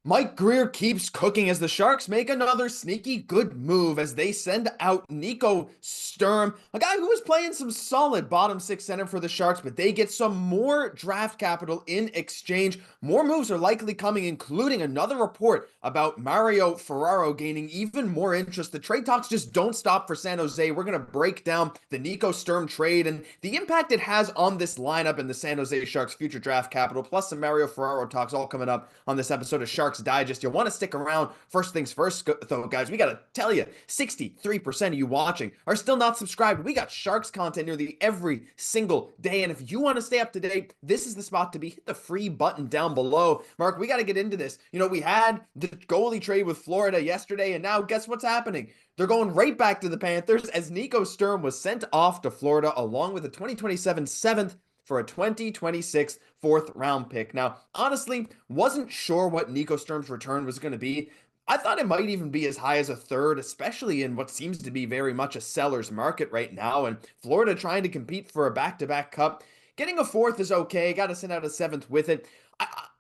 Mike Grier keeps cooking as the Sharks make another sneaky good move as they send out Nico Sturm, a guy who was playing some solid bottom six center for the Sharks, but they get some more draft capital in exchange. More moves are likely coming, including another report about Mario Ferraro gaining even more interest. The trade talks just don't stop for San Jose. We're going to break down the Nico Sturm trade and the impact it has on this lineup and the San Jose Sharks' future draft capital, plus some Mario Ferraro talks all coming up on this episode of Sharks Digest. You'll want to stick around. First things first, though, guys, we got to tell you, 63% of you watching are still not subscribed. We got Sharks content nearly every single day. And if you want to stay up to date, this is the spot to be. Hit the free button down below. Mark, we got to get into this. We had the goalie trade with Florida yesterday, and now guess what's happening? They're going right back to the Panthers as Nico Sturm was sent off to Florida along with a 2027 seventh for a 2026 fourth round pick. Now, honestly, wasn't sure what Nico Sturm's return was going to be. I thought it might even be as high as a third, especially in what seems to be very much a seller's market right now. And Florida trying to compete for a back-to-back cup. Getting a fourth is okay. Got to send out a seventh with it.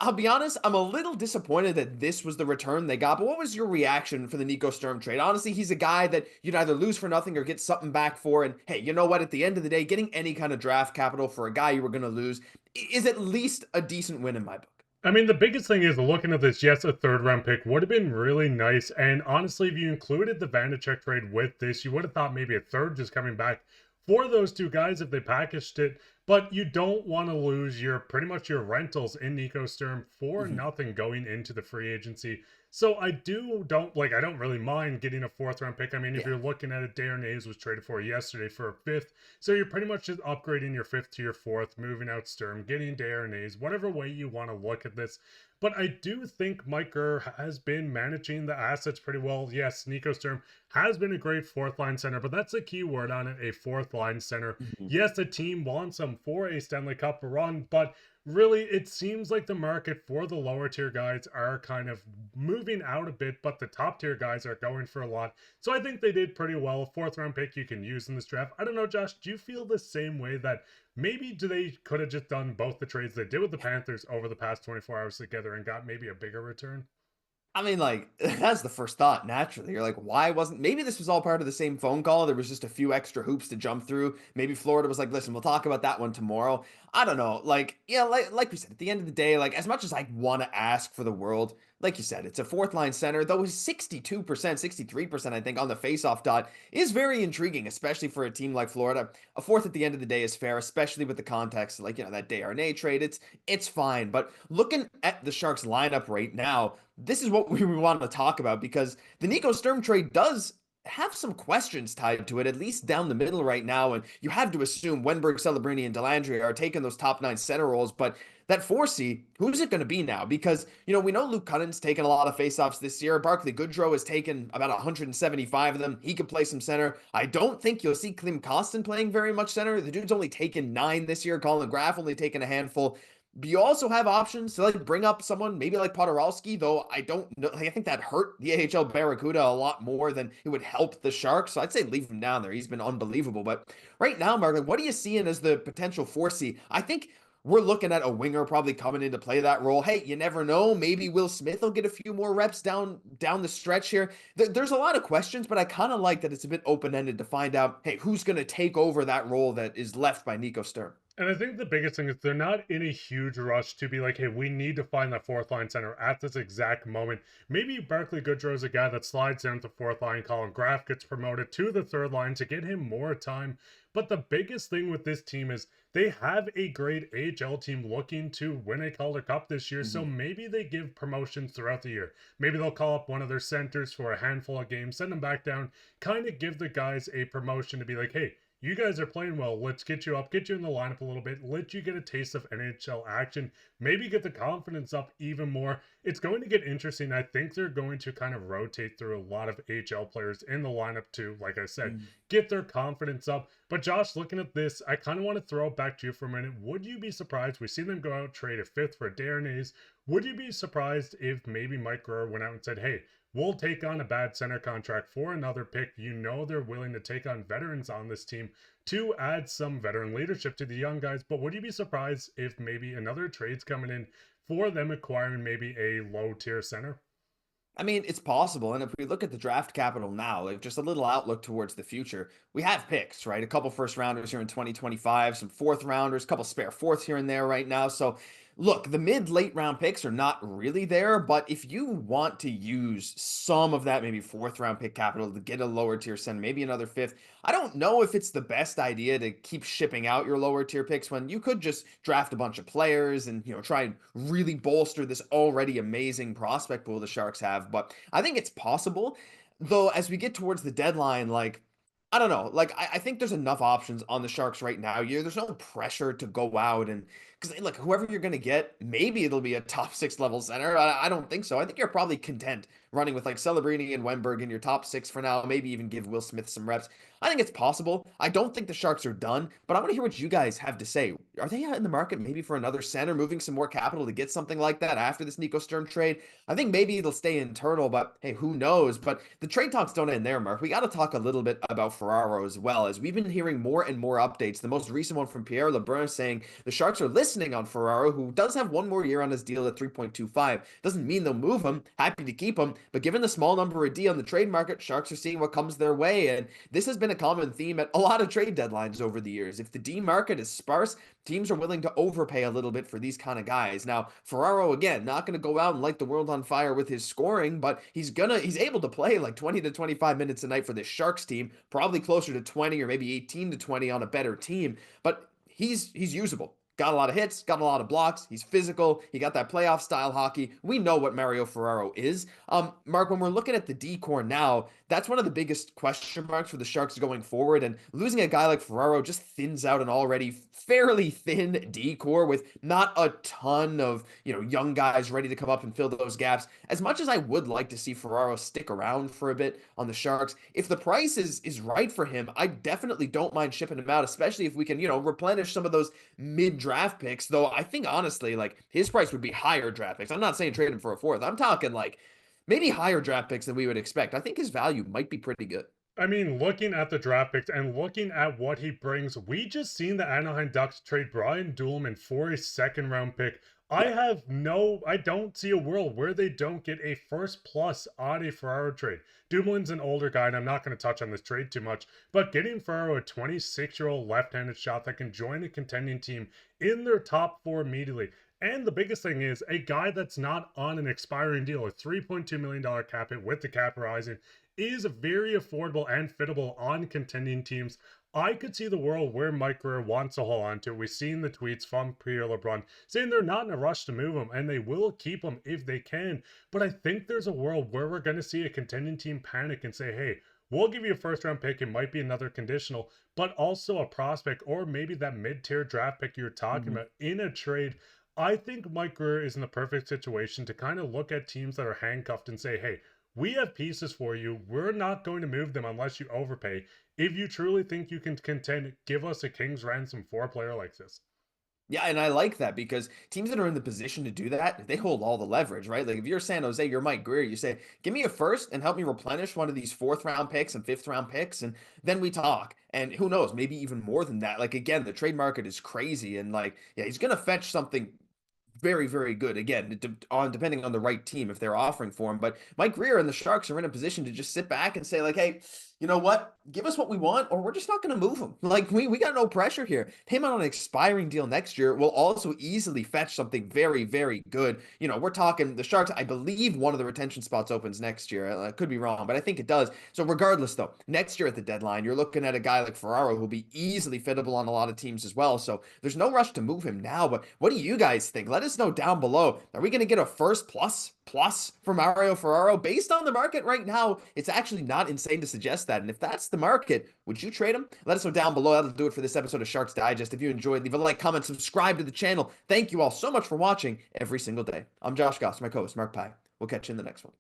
I'll be honest, I'm a little disappointed that this was the return they got, but what was your reaction for the Nico Sturm trade? Honestly, he's a guy that you'd either lose for nothing or get something back for, and hey, you know what? At the end of the day, getting any kind of draft capital for a guy you were going to lose is at least a decent win in my book. I mean, the biggest thing is looking at this, yes, a third round pick would have been really nice. And honestly, if you included the Vanacek trade with this, you would have thought maybe a third just coming back for those two guys if they packaged it. But you don't want to lose your pretty much your rentals in Nico Sturm for nothing going into the free agency. So I don't really mind getting a fourth round pick. I mean, if you're looking at it, Darnay's was traded for yesterday for a fifth. So you're pretty much just upgrading your fifth to your fourth, moving out Sturm, getting Darnay's, whatever way you want to look at this. But I do think Mike Grier has been managing the assets pretty well. Yes, Nico Sturm has been a great fourth line center, but that's a key word on it, a fourth line center. Yes, the team wants him for a Stanley Cup run, but really, it seems like the market for the lower tier guys are kind of moving out a bit, but the top tier guys are going for a lot. So I think they did pretty well. A fourth round pick you can use in this draft. I don't know, Josh, do you feel the same way that maybe they could have just done both the trades they did with the Panthers over the past 24 hours together and got maybe a bigger return? I mean, like, that's the first thought, naturally. You're like, why wasn't, maybe this was all part of the same phone call. There was just a few extra hoops to jump through. Maybe Florida was like, listen, we'll talk about that one tomorrow. I don't know. Like, yeah, like we said, at the end of the day, like, as much as I want to ask for the world, like you said, it's a fourth line center, though his 62%, 63%, I think, on the faceoff dot is very intriguing, especially for a team like Florida. A fourth at the end of the day is fair, especially with the context, like, that Darnay trade. It's fine. But looking at the Sharks lineup right now, this is what we want to talk about because the Nico Sturm trade does have some questions tied to it, at least down the middle right now. And you have to assume Wenberg, Celebrini, and Dellandrea are taking those top nine center roles. But that 4C, who's it going to be now? Because, we know Luke Cunning's taken a lot of faceoffs this year. Barclay Goodrow has taken about 175 of them. He could play some center. I don't think you'll see Klim Kostin playing very much center. The dude's only taken 9 this year. Colin Graff only taken a handful. But you also have options to bring up someone maybe like Podorowski, though I don't know. I think that hurt the AHL Barracuda a lot more than it would help the Sharks. So I'd say leave him down there. He's been unbelievable. But right now, Mark, what are you seeing as the potential 4C? I think we're looking at a winger probably coming in to play that role. Hey, you never know. Maybe Will Smith will get a few more reps down the stretch here. There's a lot of questions, but I kind of like that it's a bit open-ended to find out, hey, who's going to take over that role that is left by Nico Sturm. And I think the biggest thing is they're not in a huge rush to be like, hey, we need to find that fourth line center at this exact moment. Maybe Barclay Goodrow is a guy that slides down to fourth line. Colin Graff gets promoted to the third line to get him more time. But the biggest thing with this team is they have a great AHL team looking to win a Calder Cup this year. So maybe they give promotions throughout the year. Maybe they'll call up one of their centers for a handful of games, send them back down, kind of give the guys a promotion to be like, hey, you guys are playing well. Let's get you up, get you in the lineup a little bit, let you get a taste of NHL action, maybe get the confidence up even more. It's going to get interesting. I think they're going to kind of rotate through a lot of AHL players in the lineup to, like I said, get their confidence up. But Josh, looking at this, I kind of want to throw it back to you for a minute. Would you be surprised? We see them go out, trade a fifth for Darnay's. Would you be surprised if maybe Mike Grier went out and said, hey, we'll take on a bad center contract for another pick? They're willing to take on veterans on this team to add some veteran leadership to the young guys. But would you be surprised if maybe another trade's coming in for them acquiring maybe a low tier center? I mean, it's possible. And if we look at the draft capital now, like just a little outlook towards the future, we have picks, right? A couple first rounders here in 2025, some fourth rounders, a couple spare fourths here and there right now. So, look, the mid late round picks are not really there. But if you want to use some of that, maybe fourth round pick capital to get a lower tier center, maybe another fifth, I don't know if it's the best idea to keep shipping out your lower tier picks when you could just draft a bunch of players and, try and really bolster this already amazing prospect pool the Sharks have. But I think it's possible, though, as we get towards the deadline, like, I don't know. Like, I think there's enough options on the Sharks right now. There's no pressure to go out and because look, whoever you're going to get, maybe it'll be a top six level center. I don't think so. I think you're probably content running with like Celebrini and Wenberg in your top six for now. Maybe even give Will Smith some reps. I think it's possible. I don't think the Sharks are done, but I want to hear what you guys have to say. Are they in the market maybe for another center, moving some more capital to get something like that after this Nico Sturm trade? I think maybe it'll stay internal, but hey, who knows? But the trade talks don't end there, Mark. We got to talk a little bit about Ferraro as well, as we've been hearing more and more updates. The most recent one from Pierre Lebrun saying the Sharks are listening on Ferraro, who does have one more year on his deal at 3.25. Doesn't mean they'll move him. Happy to keep him, but given the small number of D on the trade market, Sharks are seeing what comes their way, and this has been a common theme at a lot of trade deadlines over the years. If the D market is sparse, teams are willing to overpay a little bit for these kind of guys. Now, Ferraro, again, not going to go out and light the world on fire with his scoring, but he's able to play like 20 to 25 minutes a night for this Sharks team, probably closer to 20 or maybe 18 to 20 on a better team, but he's usable. Got a lot of hits, got a lot of blocks. He's physical. He got that playoff style hockey. We know what Mario Ferraro is. Mark, when we're looking at the D-core now, that's one of the biggest question marks for the Sharks going forward. And losing a guy like Ferraro just thins out an already fairly thin D-core with not a ton of, young guys ready to come up and fill those gaps. As much as I would like to see Ferraro stick around for a bit on the Sharks, if the price is right for him, I definitely don't mind shipping him out, especially if we can, replenish some of those mid-draft picks, though I think honestly, like his price would be higher draft picks. I'm not saying trade him for a fourth. I'm talking like maybe higher draft picks than we would expect. I think his value might be pretty good. I mean, looking at the draft picks and looking at what he brings, we just seen the Anaheim Ducks trade Brian Duhlman for a second round pick. I don't see a world where they don't get a first plus on a Ferraro trade. Dumoulin an older guy, and I'm not going to touch on this trade too much, but getting Ferraro a 26-year-old left-handed shot that can join a contending team in their top four immediately. And the biggest thing is a guy that's not on an expiring deal, a $3.2 million cap hit with the cap rising, is very affordable and fittable on contending teams. I could see the world where Mike Grier wants to hold on to. We've seen the tweets from Pierre LeBrun saying they're not in a rush to move him and they will keep him if they can. But I think there's a world where we're going to see a contending team panic and say, hey, we'll give you a first round pick. It might be another conditional, but also a prospect or maybe that mid-tier draft pick you're talking about in a trade. I think Mike Grier is in the perfect situation to kind of look at teams that are handcuffed and say, hey, we have pieces for you. We're not going to move them unless you overpay. If you truly think you can contend, give us a king's ransom for a player like this. Yeah, and I like that because teams that are in the position to do that, they hold all the leverage, right? Like if you're San Jose, you're Mike Grier, you say, give me a first and help me replenish one of these fourth round picks and fifth round picks, and then we talk. And who knows, maybe even more than that. Like again, the trade market is crazy, and like, yeah, he's gonna fetch something very, very good. Again, depending on the right team if they're offering for him. But Mike Grier and the Sharks are in a position to just sit back and say, like, hey, you know what? Give us what we want, or we're just not going to move him. Like, we got no pressure here. Him on an expiring deal next year will also easily fetch something very, very good. We're talking the Sharks, I believe one of the retention spots opens next year. I could be wrong, but I think it does. So regardless, though, next year at the deadline, you're looking at a guy like Ferraro who'll be easily fittable on a lot of teams as well. So there's no rush to move him now, but what do you guys think? Let us know down below. Are we going to get a first plus for Mario Ferraro? Based on the market right now, it's actually not insane to suggest that. And if that's the market, would you trade him? Let us know down below. That'll do it for this episode of Sharks Digest. If you enjoyed, leave a like, comment, subscribe to the channel. Thank you all so much for watching every single day. I'm Josh Gosse, my co-host, Mark Pye. We'll catch you in the next one.